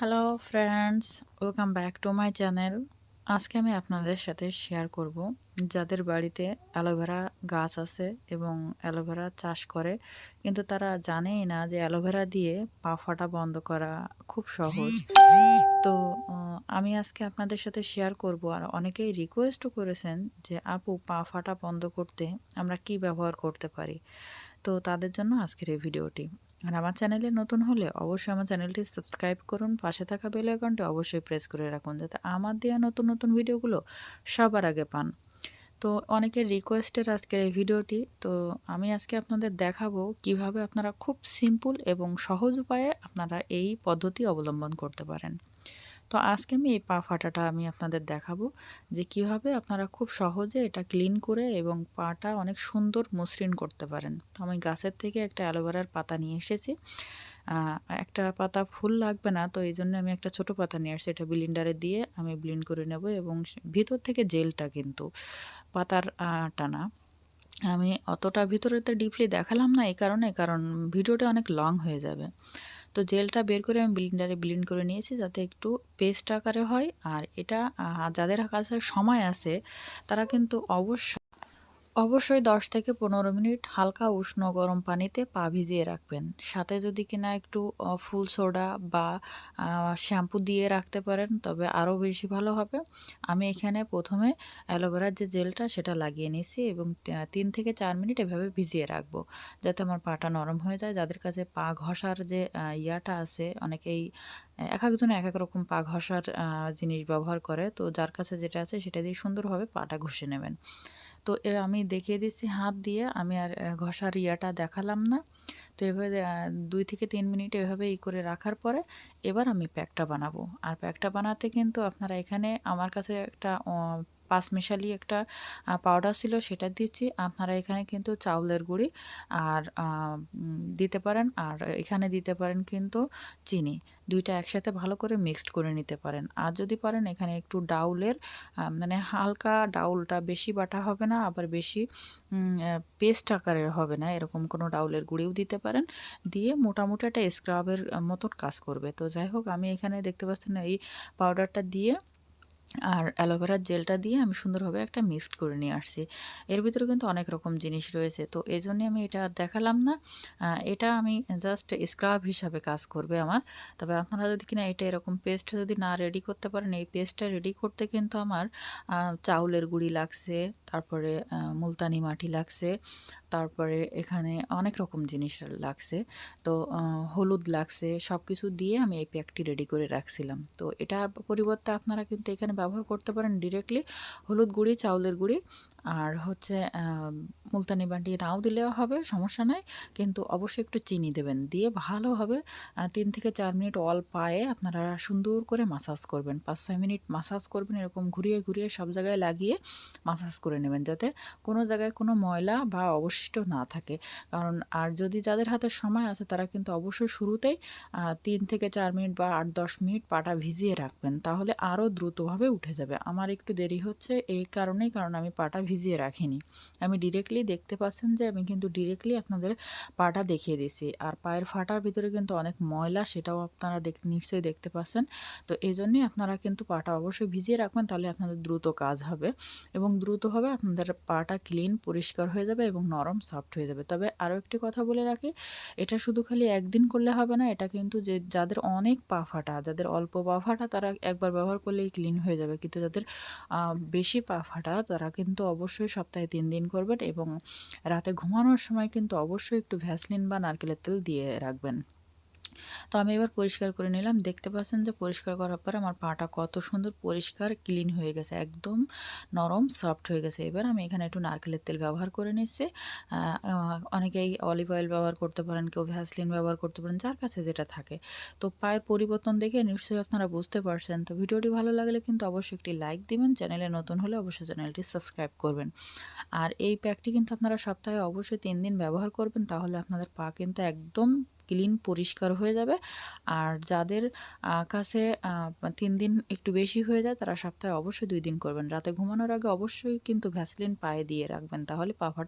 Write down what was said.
Hello friends, welcome back to my channel. আজকে আমি আপনাদের সাথে শেয়ার করব যাদের বাড়িতে অ্যালোভেরা গাছ আছে এবং অ্যালোভেরা চাষ করে, কিন্তু তারা জানেই না যে অ্যালোভেরা দিয়ে পা ফাটা বন্ধ করা খুব সহজ। তো আমি আজকে আপনাদের সাথে শেয়ার করব। আর অনেকেই রিকোয়েস্টও করেছেন যে আপু, পা ফাটা বন্ধ করতে আমরা কি ব্যবহার করতে পারি। তো তাদের জন্য আজকের এই ভিডিওটি। আর আমার চ্যানেলে নতুন হলে অবশ্যই আমার চ্যানেলটি সাবস্ক্রাইব করুন, পাশে থাকা বেল আইকনটি অবশ্যই প্রেস করে রাখুন, যাতে আমার দেওয়া নতুন নতুন ভিডিওগুলো সবার আগে পান। তো অনেকের রিকোয়েস্টের আজকের এই ভিডিওটি। তো আমি আজকে আপনাদের দেখাবো কিভাবে আপনারা খুব সিম্পল এবং সহজ উপায়ে আপনারা এই পদ্ধতি অবলম্বন করতে পারেন। তো আজকে আমি এই পা ফাটাটা আমি আপনাদের দেখাবো যে কিভাবে আপনারা খুব সহজে এটা ক্লিন করে এবং পাটা অনেক সুন্দর মসৃণ করতে পারেন। তো আমি গাছের থেকে একটা অ্যালোভেরার পাতা নিয়ে এসেছি। একটা পাতা ফুল লাগবে না, তো এই জন্য আমি একটা ছোট পাতা নিয়ে আসছি। এটা ব্লেন্ডারে দিয়ে আমি ব্লেন্ড করে নেব এবং ভিতর থেকে জেলটা কিন্তু পাতার টানা। আমি অতটা ভিতরেতে ডিপলি দেখালাম না এই কারণে, কারণ ভিডিওটা অনেক লং হয়ে যাবে। তো জেলটা বের করে আমি ব্লেন্ডারে ব্লেন্ড করে নিয়েছি যাতে একটু পেস্ট আকারে হয়। আর এটা যাদের কাছে সময় আছে তারা কিন্তু অবশ্যই 10 থেকে 15 মিনিট হালকা উষ্ণ গরম পানিতে পা ভিজিয়ে রাখবেন। সাথে যদি কিনা একটু ফুল সোডা বা শ্যাম্পু দিয়ে রাখতে পারেন তবে আরও বেশি ভালো হবে। আমি এখানে প্রথমে অ্যালোভেরার যে জেলটা সেটা লাগিয়ে নিয়েছি এবং 3 থেকে 4 মিনিট এভাবে ভিজিয়ে রাখবো যাতে আমার পাটা নরম হয়ে যায়। যাদের কাছে পা ঘষার যে ইয়াটা আছে, অনেকেই এক একজন এক এক রকম পা ঘষার জিনিস ব্যবহার করে, তো যার কাছে যেটা আছে সেটা দিয়ে সুন্দরভাবে পাটা ঘষে নেবেন। তো আমি দেখিয়ে দিচ্ছি হাত দিয়ে, আমি আর ঘষার ইয়াটা দেখালাম না। তো এভাবে 2 থেকে 3 মিনিট এভাবে করে রাখার পরে এবার আমি প্যাকটা বানাবো। আর প্যাকটা বানাতে কিন্তু আপনারা এখানে আমার কাছে একটা পাঁচমিশালি একটা পাউডার ছিল, সেটা দিচ্ছি। আপনারা এখানে কিন্তু চাউলের গুঁড়ি আর দিতে পারেন, আর এখানে দিতে পারেন কিন্তু চিনি। দুইটা একসাথে ভালো করে মিক্সড করে নিতে পারেন। আর যদি পারেন এখানে একটু ডাউলের মানে হালকা ডাউলটা, বেশি বাটা হবে না আবার বেশি পেস্ট আকারের হবে না, এরকম কোনো ডাউলের গুঁড়িও দিতে পারেন। দিয়ে মোটামুটি একটা স্ক্রাবের মতন কাজ করবে। তো যাই হোক, আমি এখানে দেখতে পাচ্ছেন এই পাউডারটা দিয়ে আর অ্যালোভেরার জেলটা দিয়ে আমি সুন্দরভাবে একটা মিক্সড করে নিয়ে আসছি। এর ভিতরে কিন্তু অনেক রকম জিনিস রয়েছে, তো এই জন্যে আমি এটা আর দেখালাম না। এটা আমি জাস্ট স্ক্রাব হিসাবে কাজ করবে আমার। তবে আপনারা যদি কিনা এটা এরকম পেস্ট যদি না রেডি করতে পারেন, এই পেস্টটা রেডি করতে কিন্তু আমার চাউলের গুঁড়ি লাগছে, তারপরে মুলতানি মাটি লাগছে, তারপরে এখানে অনেক রকম জিনিস লাগছে। তো হলুদ লাগছে, সব কিছু দিয়ে আমি এই প্যাকটি রেডি করে রাখছিলাম। তো এটার পরিবর্তে আপনারা কিন্তু এখানে ব্যবহার করতে পারেন ডিরেক্টলি হলুদ গুঁড়ি, চাউলের গুঁড়ি আর হচ্ছে মুলতানি মাটি নাও দিলেও হবে, সমস্যা নাই। কিন্তু অবশ্যই একটু চিনি দেবেন, দিয়ে ভালোভাবে 3 থেকে 4 মিনিট অল পায়ে আপনারা সুন্দর করে মাসাজ করবেন। 5-6 মিনিট মাসাজ করবেন, এরকম ঘুরিয়ে ঘুরিয়ে সব জায়গায় লাগিয়ে মাসাজ করে নেবেন যাতে কোনো জায়গায় কোনো ময়লা বা অবশিষ্ট না থাকে। কারণ আর যদি যাদের হাতে সময় আছে তারা কিন্তু অবশ্যই শুরুতেই 3 থেকে 4 মিনিট বা 8-10 মিনিট পাটা ভিজিয়ে রাখবেন, তাহলে আরও দ্রুতভাবে উঠে যাবে। আমার একটু দেরি হচ্ছে এই কারণেই, কারণ আমি পাটা ভিজিয়ে রাখিনি। আমি ডিরেক্টলি দেখতে পাচ্ছেন যে আমি কিন্তু ডিরেক্টলি আপনাদের পাটা দেখিয়ে দিছি। আর পায়ের ফাটার ভিতরে কিন্তু অনেক ময়লা, সেটাও আপনারা নিশ্চয়ই দেখতে পাচ্ছেন। তো এই জন্যই আপনারা কিন্তু পাটা অবশ্যই ভিজিয়ে রাখবেন, তাহলে আপনাদের দ্রুত কাজ হবে এবং দ্রুতভাবে আপনাদের পাটা ক্লিন পরিষ্কার হয়ে যাবে এবং নরম সফট হয়ে যাবে। তবে আরও একটি কথা বলে রাখি, এটা শুধু খালি একদিন করলে হবে না। এটা কিন্তু যাদের অনেক পা ফাটা, যাদের অল্প পা ফাটা তারা একবার ব্যবহার করলেই ক্লিন হয়ে যাবে, কিন্তু যাদের বেশি পা ফাটা তারা কিন্তু অবশ্যই সপ্তাহে 3 দিন করবেন এবং রাতে ঘুমানোর সময় কিন্তু অবশ্যই একটু ভ্যাসলিন বা নারকেলের তেল দিয়ে রাখবেন। তো আমি এবার পরিষ্কার করে নিলাম। দেখতে পাচ্ছেন যে পরিষ্কার করার পরে আমার পাটা কত সুন্দর পরিষ্কার ক্লিন হয়ে গেছে, একদম নরম সফট হয়ে গেছে। এবার আমি এখানে একটু নারকেলের তেল ব্যবহার করে নিচ্ছি। অনেকেই অলিভ অয়েল ব্যবহার করতে পারেন, কেউ ভ্যাসলিন ব্যবহার করতে পারেন, যার কাছে যেটা থাকে। তো পায়ের পরিবর্তন দেখে নিশ্চয়ই আপনারা বুঝতে পারছেন। তো ভিডিওটি ভালো লাগলে কিন্তু অবশ্যই একটি লাইক দিবেন, চ্যানেলে নতুন হলে অবশ্যই চ্যানেলটি সাবস্ক্রাইব করবেন। আর এই প্যাকটি কিন্তু আপনারা সপ্তাহে অবশ্যই 3 দিন ব্যবহার করবেন, তাহলে আপনাদের পা কিন্তু একদম ক্লিন পরিষ্কার হয়ে যাবে। আর যাদের কাছে 3 দিন একটু বেশি হয়ে যায় তারা সপ্তাহে অবশ্যই 2 দিন করবেন। রাতে ঘুমানোর আগে অবশ্যই কিন্তু ভ্যাসলিন পায়ে দিয়ে রাখবেন, তাহলে পা ফাটা